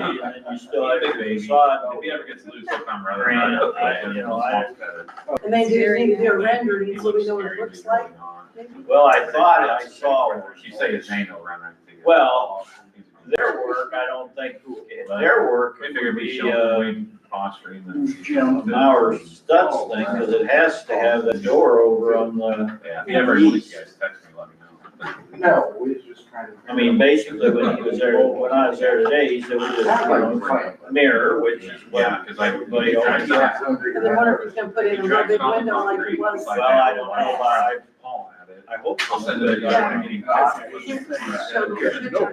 And then you still have to decide. If he ever gets loose, he'll come running. And they do need to do a rendering so we know what it looks like. Well, I thought I saw, You say his name, he'll run right to you. well, their work, I don't think, their work We could figured we be, show him posturing and. our Stutz thing, because it has to have the door over on the, Yeah, if you ever release you guys, text me, let me know. No, we was just trying to. I mean, basically, when he was there, when I was there today, he said, we just, mirror, which is Yeah, what cause I. everybody always says. And then wonder if he's gonna put in a real big window like it was. Well, I don't know, I hope. I'll send it. Yeah. Getting- Showed me a picture of this, and no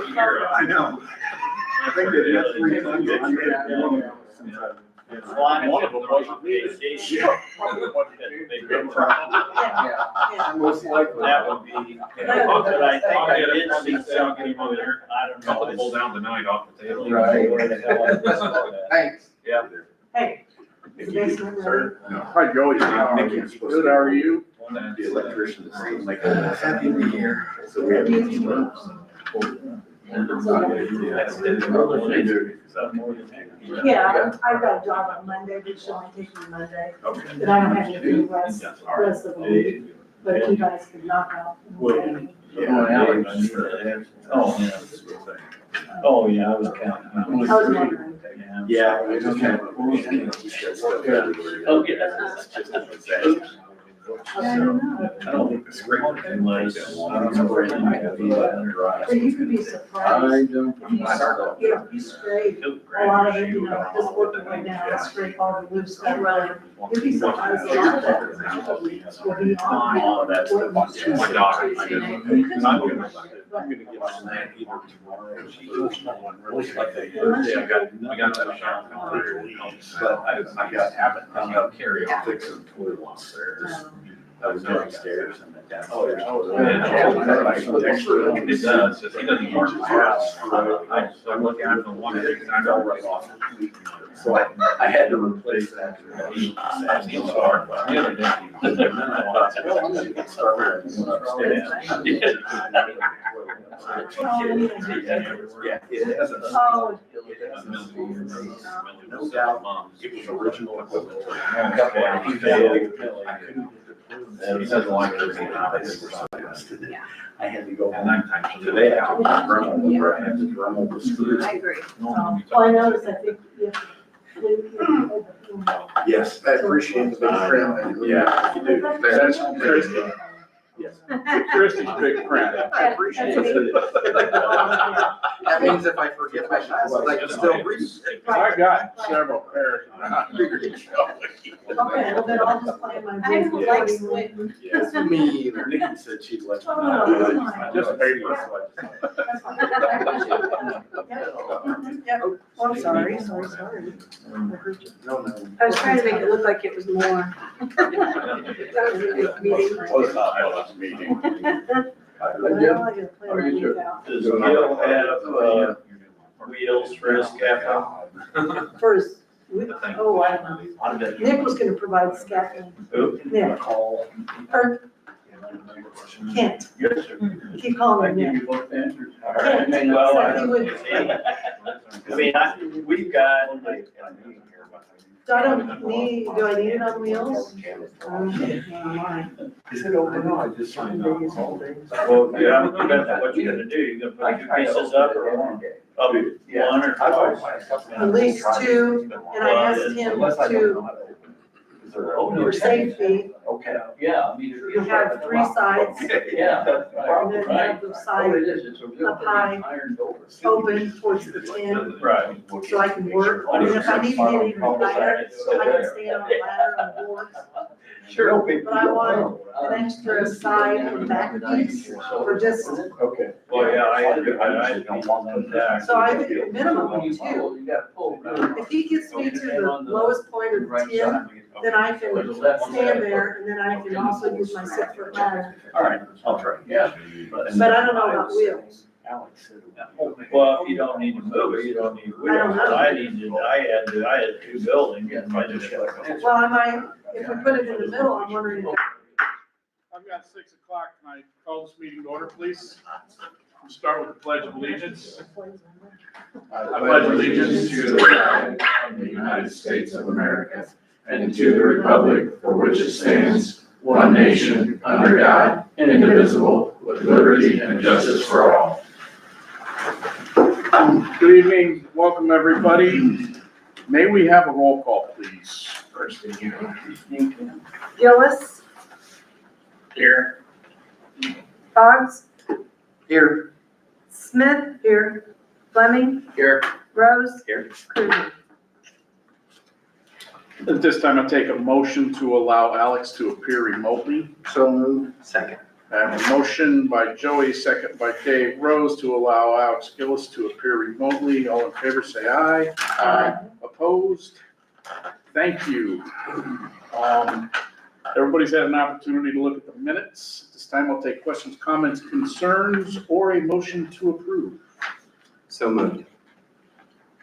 color. I know. I think they did 300. Well, I one of them wasn't me. Yeah. Yeah. Most likely. That would be, but I think I did see something on there, I don't know. I'll pull down the night off the table. Right. Where the hell I saw that. Thanks. Yeah. Hey, is the basement ready? Hi, Joey. Good, how are you? The electrician seems like a happy new year. So we have. Yeah, I've got a job on Monday, but she'll only take me Monday. But I don't have anything rest of the week, but if you guys could knock out. Oh, yeah, I was counting. I was wondering. Yeah. I just had. Oh, yeah. I don't know. I don't think it's great unless, I don't know where anything could be dry. But you could be surprised. don't. If you scrape a lot of it, you know, just working right now, scrape all the loose stuff around. You'd be surprised a lot of that will be on. Oh, that's the one. My daughter, I You just. know, Not good. I'm gonna get my snack either tomorrow. She goes, no one really like that. Yeah, I got that shot. But I got habit. I'm gonna carry on. Fix some toilet upstairs. Um, I was downstairs and then Oh, downstairs. It does, just, he doesn't work. I'm looking at the one, I know right off. So I had to replace that. He's hard, but the other day. And then I thought, well, I'm gonna get started and went upstairs. Yeah, it has a. Oh. It has no doubt, it was original equipment. I couldn't get the He doesn't like to see I had to go And home. that time. Today I took my Dremel over, I had to Dremel the screws. I agree. Well, I noticed, I think, Yes, I appreciate the big print. Yeah, you do. That's Christie. Yes. Christie's big print. I appreciate it. That means if I forget my glasses, I can still read. I got several pairs. Okay, well then I'll just play my. I don't like squinting. Yes, me either. Nikki said she'd let me Oh, know. no, that's fine. Just paper. That's fine. Yep. Oh, I'm sorry. I heard you. No, no. I was trying to make it look like it was more. That was a big meeting. Oh, it's not a meeting. Well, I gotta play my week out. Does Gil have, wheels for his cafe? First, oh, I don't know. Nick was gonna provide scaffolding. Who? Nick, or Kent. Yes, sir. Keep calling him Nick. both answers. All right. right. Well, Said he would. I mean, we've got, So I don't need, do I need it on wheels? Is it open? No, I just signed up. well, yeah, depends on what you're gonna do. You're gonna put two pieces up or one or twice? At least two, and I asked him to, for safety, Okay. Yeah, I mean. you have three sides, Yeah. and then have the side up high, open towards the tin, Right. so I can work. And if I need to get even higher, I can stand on a ladder and work. Sure. But I want an extra side and back piece for just, Okay. Well, yeah, I don't want that. so I think a minimum of two. If he gets me to the lowest point of the tin, then I can stand there, and then I can also use my 6-foot ladder. All right, I'll try. Yeah. But I don't know about wheels. Well, if you don't need to move it, you don't need wheels. I don't know. I had two buildings and I just. Well, I might, if we put it in the middle, I'm wondering if I've got 6 o'clock. Can I call this meeting to order, please? We'll start with the Pledge of Allegiance. I pledge allegiance to the flag of the United States of America and to the republic for which it stands, one nation, under God, indivisible, with liberty and justice for all. Good evening, welcome everybody. May we have a roll call, please? First thing you know. Gillis, Here. Boggs, Here. Smith, here, Fleming, Here. Rose, Here. Cruiser. At this time, I take a motion to allow Alex to appear remotely. So moved. Second. I have a motion by Joey, second by Dave Rose to allow Alex Gillis to appear remotely. All in favor, say aye. Aye. Opposed? Thank you. Everybody's had an opportunity to look at the minutes. This time I'll take questions, comments, concerns, or a motion to approve. So moved.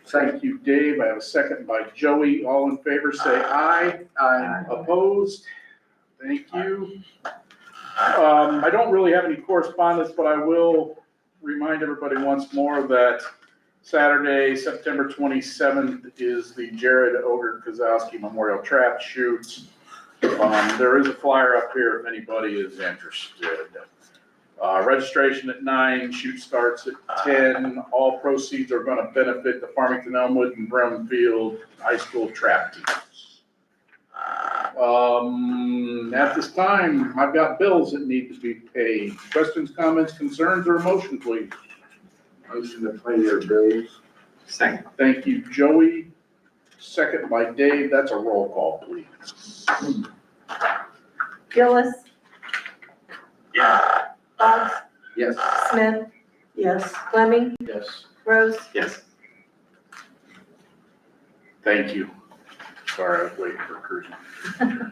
Thank you, Dave. I have a second by Joey. All in favor, say aye. Aye. Opposed? Thank you. I don't really have any correspondence, but I will remind everybody once more that Saturday, September 27th is the Jared Ogre Kozowski Memorial Trap Shoot. There is a flyer up here if anybody is interested. Registration at 9, shoot starts at 10. All proceeds are going to benefit the Farmington, Elmwood, and Brownfield High School trap teams. At this time, I've got bills that need to be paid. Questions, comments, concerns, or a motion, please? Motion to pay your bills. Second. Thank you, Joey. Second by Dave. That's a roll call, please. Gillis, Yeah. Boggs, Yes. Smith, Yes. Fleming, Yes. Rose, Yes. Thank you. Sorry, I was waiting for Cruiser.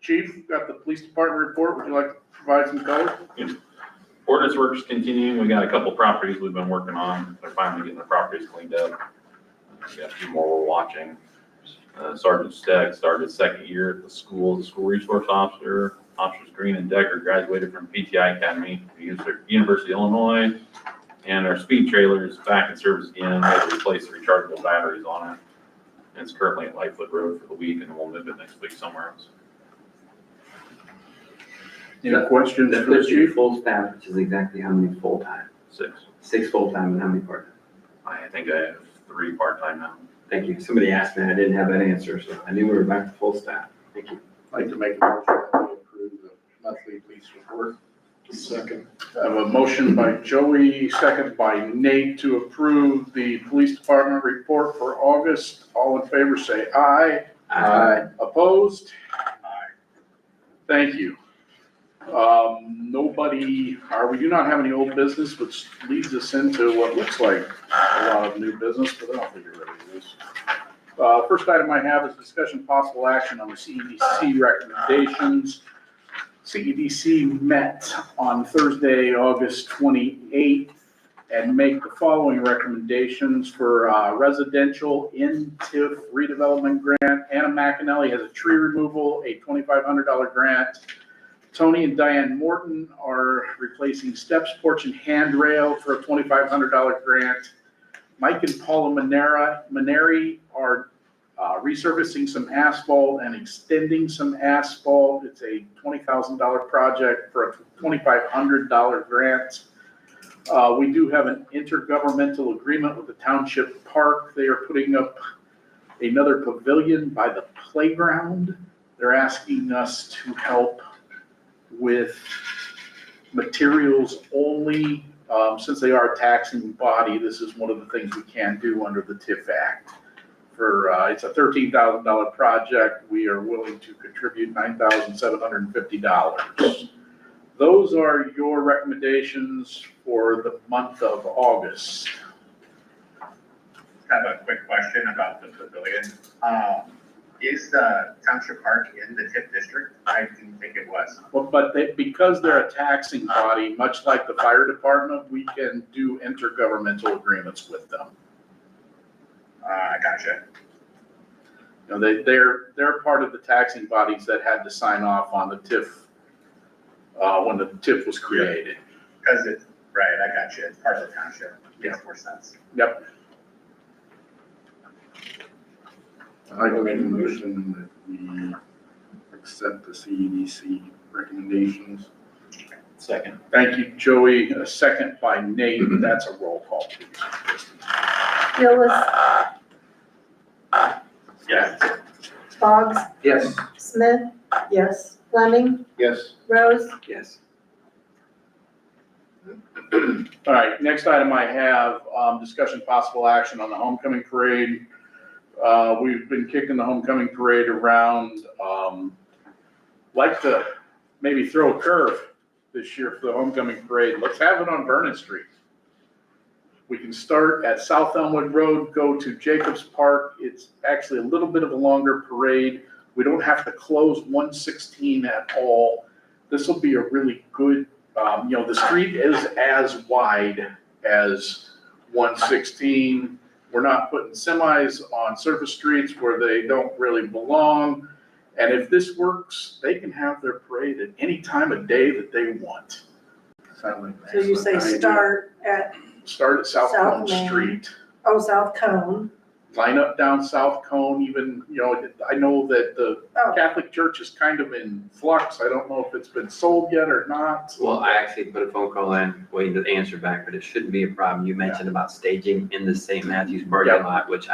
Chief, got the police department report. Would you like to provide some color? Ordinance work's continuing. We got a couple properties we've been working on. They're finally getting the properties cleaned up. We got a few more we're watching. Sergeant Steck started his second year at the school as a school resource officer. Officers Green and Decker graduated from PTI Academy, University of Illinois. And our speed trailer is back in service again. We had to replace the rechargeable batteries on it. And it's currently at Lightfoot Road for the week, and we'll move it next week somewhere else. Any questions That for the puts you chief? full staff, which is exactly how many full-time? 6. 6 full-time and how many part-time? I think I have 3 part-time now. Thank you. Somebody asked me, I didn't have that answer, so I knew we were back to full staff. Thank you. I'd like to make a motion that we approve the monthly police report. Second. I have a motion by Joey, second by Nate to approve the police department report for August. All in favor, say aye. Aye. Opposed? Aye. Thank you. We do not have any old business, which leads us into what looks like a lot of new business, but I don't think it really is. First item I have is discussion possible action on the CEDC recommendations. CEDC met on Thursday, August 28th, and make the following recommendations for residential in-TIF redevelopment grant. Anna McAnally has a tree removal, a $2,500 grant. Tony and Diane Morton are replacing steps, porch, and handrail for a $2,500 grant. Mike and Paula Maneri are resurfacing some asphalt and extending some asphalt. It's a $20,000 project for a $2,500 grant. We do have an intergovernmental agreement with the Township Park. They are putting up another pavilion by the playground. They're asking us to help with materials only. Since they are a taxing body, this is one of the things we can do under the TIF Act. It's a $13,000 project. We are willing to contribute $9,750. Those are your recommendations for the month of August. Have a quick question about the pavilion. Is the Township Park in the TIF district? I didn't think it was. But because they're a taxing body, much like the fire department, we can do intergovernmental agreements with them. I gotcha. You know, they're part of the taxing bodies that had to sign off on the TIF when the TIF was created. Cause it's, right, I got you, it's part of the township, makes more sense. Yep. I make a motion that we accept the CEDC recommendations. Second. Thank you, Joey. A second by Nate. That's a roll call, please. Gillis, Yes. Boggs, Yes. Smith, Yes. Fleming, Yes. Rose, Yes. All right, next item I have, discussion possible action on the homecoming parade. We've been kicking the homecoming parade around, like to maybe throw a curve this year for the homecoming parade. Let's have it on Vernon Street. We can start at South Elmwood Road, go to Jacobs Park. It's actually a little bit of a longer parade. We don't have to close 116 at all. This will be a really good, the street is as wide as 116. We're not putting semis on surface streets where they don't really belong. And if this works, they can have their parade at any time of day that they want. So you say start at, Start at South South Cone Main. Street. South Cone. Line up down South Cone, even, I know that the Oh, Catholic Church is kind of in flux. I don't know if it's been sold yet or not. Well, I actually put a phone call in, waiting to answer back, but it shouldn't be a problem. You mentioned about staging in the St. Matthews parking lot, which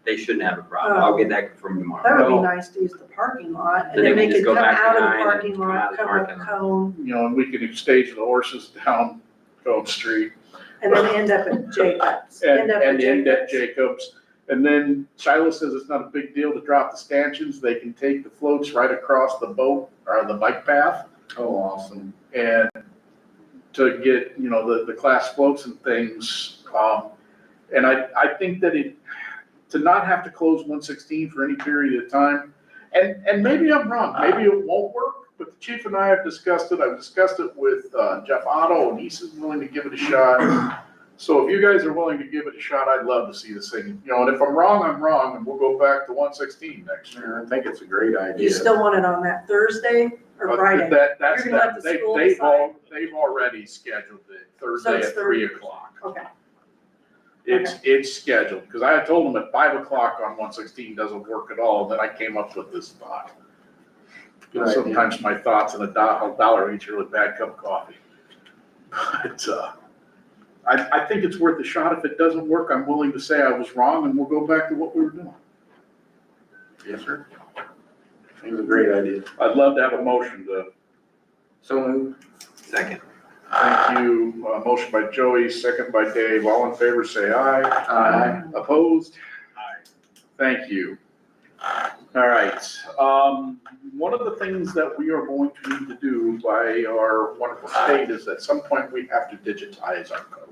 they shouldn't have a problem. I'll get that confirmed that tomorrow. would be nice to use the parking lot, and Then then they they can just could go come back out of the behind and parking come out lot, of the come parking up lot. Cone, And we can stage the horses down Cone Street. and then end up at Jacobs. And end at Jacobs. Jacobs. And then Shiloh says it's not a big deal to drop the stanchions. They can take the floats right across the boat or the bike path. Oh, awesome. And to get, the class floats and things. And I think that to not have to close 116 for any period of time, and maybe I'm wrong, maybe it won't work, but the chief and I have discussed it. I've discussed it with Jeff Otto, and he's willing to give it a shot. So if you guys are willing to give it a shot, I'd love to see this thing, and if I'm wrong, I'm wrong, and we'll go back to 116 next year. I think it's a great idea. You still want it on that Thursday or Friday? That's You're gonna let that, the school they've decide? already scheduled it Thursday it's at 3 Thursday. o'clock. Okay, It's scheduled, because I had told them at 5 o'clock on 116 doesn't work at all, then I came up with this thought. Good idea. Sometimes my thoughts and a dollar each are a bad cup of coffee. But, I think it's worth a shot. If it doesn't work, I'm willing to say I was wrong, and we'll go back to what we were doing. Yes, sir. It was a great idea. I'd love to have a motion to, So moved. Second. thank you, motion by Joey, second by Dave, all in favor, say aye. Aye. Opposed? Aye. Thank you. All right, one of the things that we are going to need to do by our wonderful state is at some point we have to digitize our code.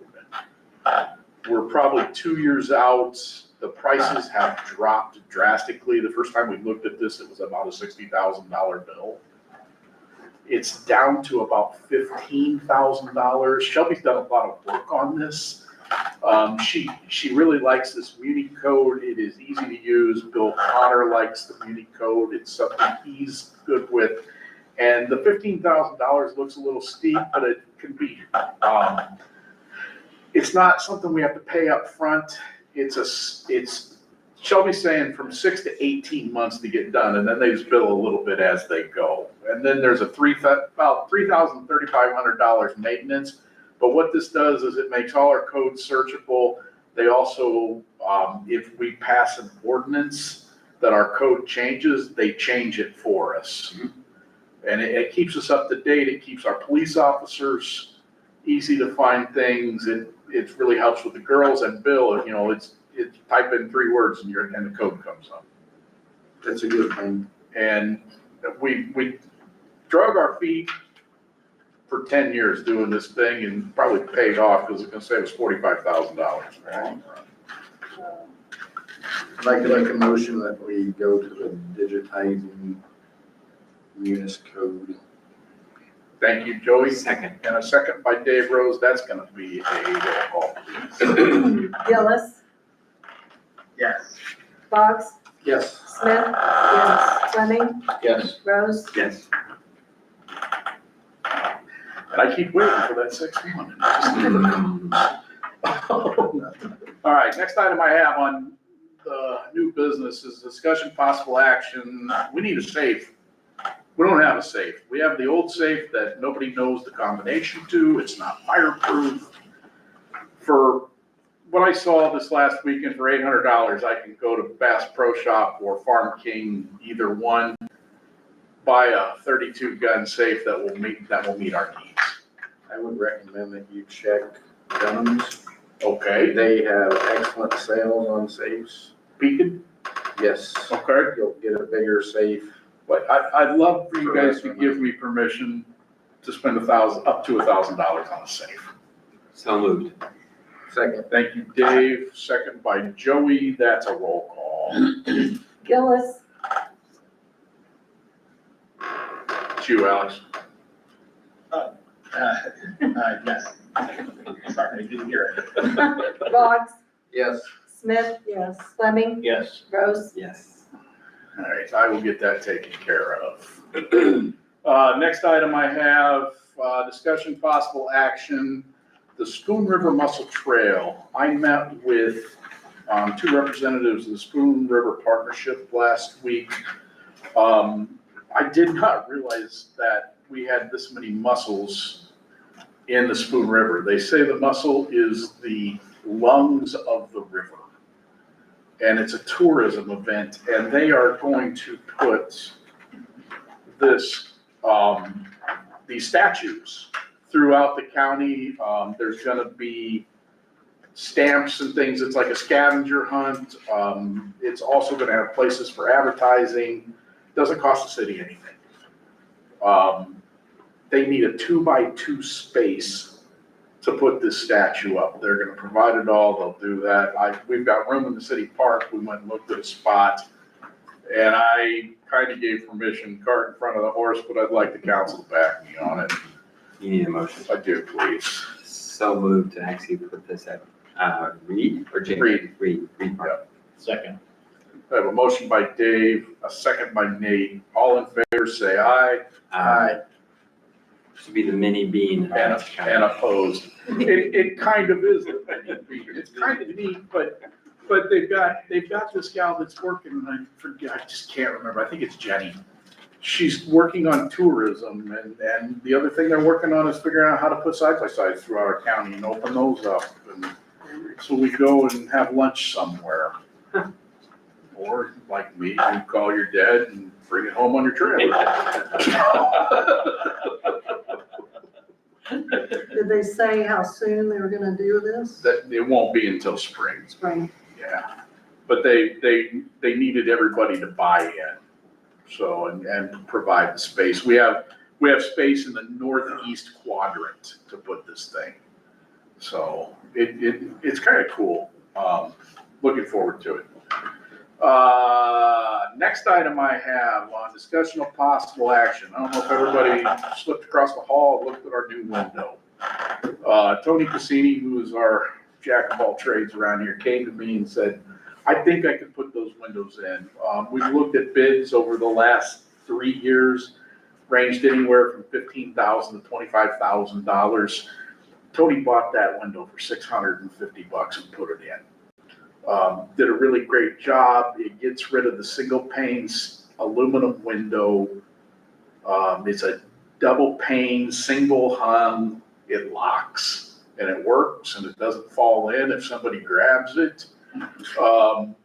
We're probably 2 years out. The prices have dropped drastically. The first time we looked at this, it was about a $60,000 bill. It's down to about $15,000. Shelby's done a lot of work on this. She really likes this Muni code. It is easy to use. Bill Connor likes the Muni code. It's something he's good with. And the $15,000 looks a little steep, but it can be, it's not something we have to pay up front. It's Shelby's saying from 6 to 18 months to get done, and then they just bill a little bit as they go. And then there's about $3,500 maintenance. But what this does is it makes all our codes searchable. They also, if we pass an ordinance that our code changes, they change it for us. And it keeps us up to date. It keeps our police officers easy to find things. It really helps with the girls and Bill. It's type in 3 words and the code comes up. That's a good thing. And we drug our feet for 10 years doing this thing and probably paid off because it's gonna save us $45,000. I'd like to make a motion that we go to the digitizing Munis code. Thank you, Joey. Second. And a second by Dave Rose. That's gonna be a roll call, please. Gillis, Yes. Boggs, Yes. Smith, yes, Fleming, Yes. Rose, Yes. And I keep waiting for that sixth one, and it just never comes. All right, next item I have on the new business is discussion possible action. We need a safe. We don't have a safe. We have the old safe that nobody knows the combination to. It's not fireproof. For what I saw this last weekend, for $800, I can go to Bass Pro Shop or Farm King, either one, buy a 32 gun safe that will meet our needs. I would recommend that you check Guns. Okay, They have excellent sales on safes. Beacon, Yes. okay. You'll get a bigger safe. But I'd love for you guys to give me permission to spend up to $1,000 on a safe. So moved. Second. Thank you, Dave. Second by Joey. That's a roll call. Gillis, It's you, Alex. Yes. Sorry, I didn't hear it. Boggs, Yes. Smith, Yes. Fleming, Yes. Rose. Yes. All right, I will get that taken care of. Next item I have, discussion possible action, the Spoon River Mussel Trail. I met with two representatives of the Spoon River Partnership last week. I did not realize that we had this many mussels in the Spoon River. They say the mussel is the lungs of the river. And it's a tourism event, and they are going to put these statues throughout the county. There's gonna be stamps and things. It's like a scavenger hunt. It's also gonna have places for advertising. Doesn't cost the city anything. They need a 2x2 space to put this statue up. They're gonna provide it all, they'll do that. We've got room in the city park, we went and looked at a spot, and I kinda gave permission, cart in front of the horse, but I'd like the council to back me on it. You need a motion. I do, please. So moved to actually put this at, Reed or Jamie? Reed. Reed Park. Second. I have a motion by Dave, a second by Nate. All in favor, say aye. Should be the mini bean. And opposed. It kind of is. It's kind of neat, but they've got this gal that's working, and I forget, I just can't remember. I think it's Jenny. She's working on tourism, and the other thing they're working on is figuring out how to put side-by-sides throughout our county and open those up. And so we go and have lunch somewhere. Or like me, you call your dad and bring it home on your trailer. Did they say how soon they were gonna do this? That, it won't be until spring. Spring. Yeah, but they needed everybody to buy in, so, and provide the space. We have space in the northeast quadrant to put this thing. So it's kind of cool. Looking forward to it. Next item I have on discussion of possible action. I don't know if everybody slipped across the hall and looked at our new window. Tony Cassini, who is our jack of all trades around here, came to me and said, I think I could put those windows in. We've looked at bids over the last 3 years, ranged anywhere from $15,000 to $25,000. Tony bought that window for $650 and put it in. Did a really great job. It gets rid of the single panes aluminum window. It's a double pane, single hung. It locks and it works and it doesn't fall in if somebody grabs it.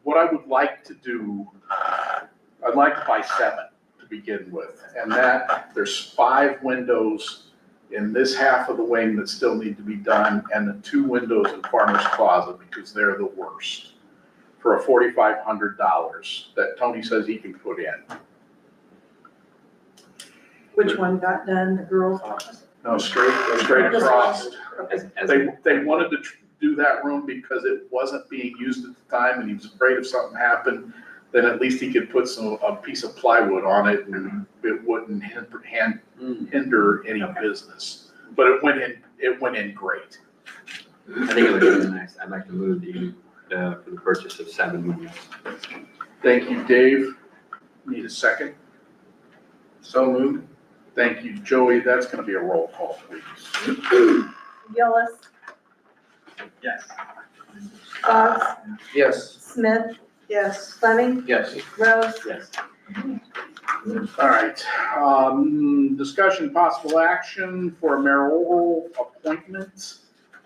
What I would like to do, I'd like to buy 7 to begin with. And that there's 5 windows in this half of the wing that still need to be done, and the 2 windows in Farmer's Closet because they're the worst, for a $4,500 that Tony says he can put in. Which one got done, the girls' office? No, straight across. As They wanted to do that room because it wasn't being used at the time, and he was afraid if something happened, then at least he could put a piece of plywood on it and it wouldn't hinder any business. But it went in great. I think it would be really nice. I'd like to move for the purchase of 7 windows. Thank you, Dave. Need a second? So moved. Thank you, Joey. That's gonna be a roll call, please. Gillis, Yes. Boggs, Yes. Smith, Yes. Fleming, Yes. Rose. Yes. All right, discussion possible action for a mayoral appointment.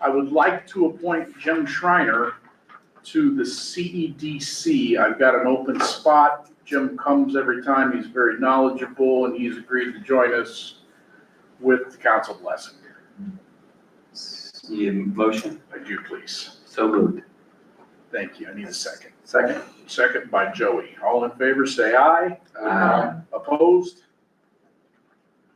I would like to appoint Jim Schreiner to the CEDC. I've got an open spot. Jim comes every time. He's very knowledgeable and he's agreed to join us with the council blessing. Need a motion? I do, please. So moved. Thank you. I need a second. Second. Second by Joey. All in favor, say aye. Opposed?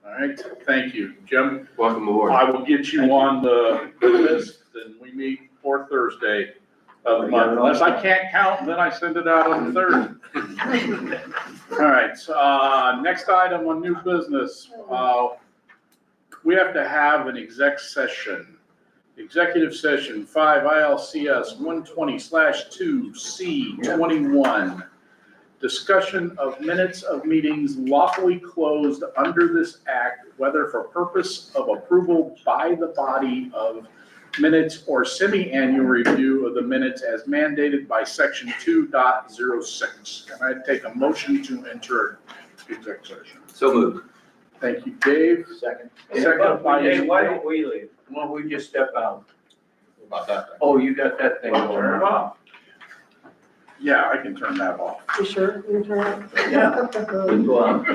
All right, thank you, Jim. Welcome aboard. I will get you on the list and we meet fourth Thursday of the month. Unless I can't count, then I send it out on the third. All right, next item on new business. We have to have an executive session 5 ILCS 120/2C21. Discussion of minutes of meetings lawfully closed under this act, whether for purpose of approval by the body of minutes or semi-annual review of the minutes as mandated by section 2.06. Can I take a motion to enter exec session? So moved. Thank you, Dave. Second. Second by Hey, why don't we leave? Why don't we just step out? About that. Oh, you got that thing going. Turn it off. Yeah, I can turn that off. You sure? You turn it? Yeah. Go out.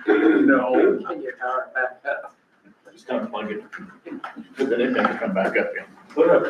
No. Can you power it back up? Just unplug it. Put it in there and come back up. Put up.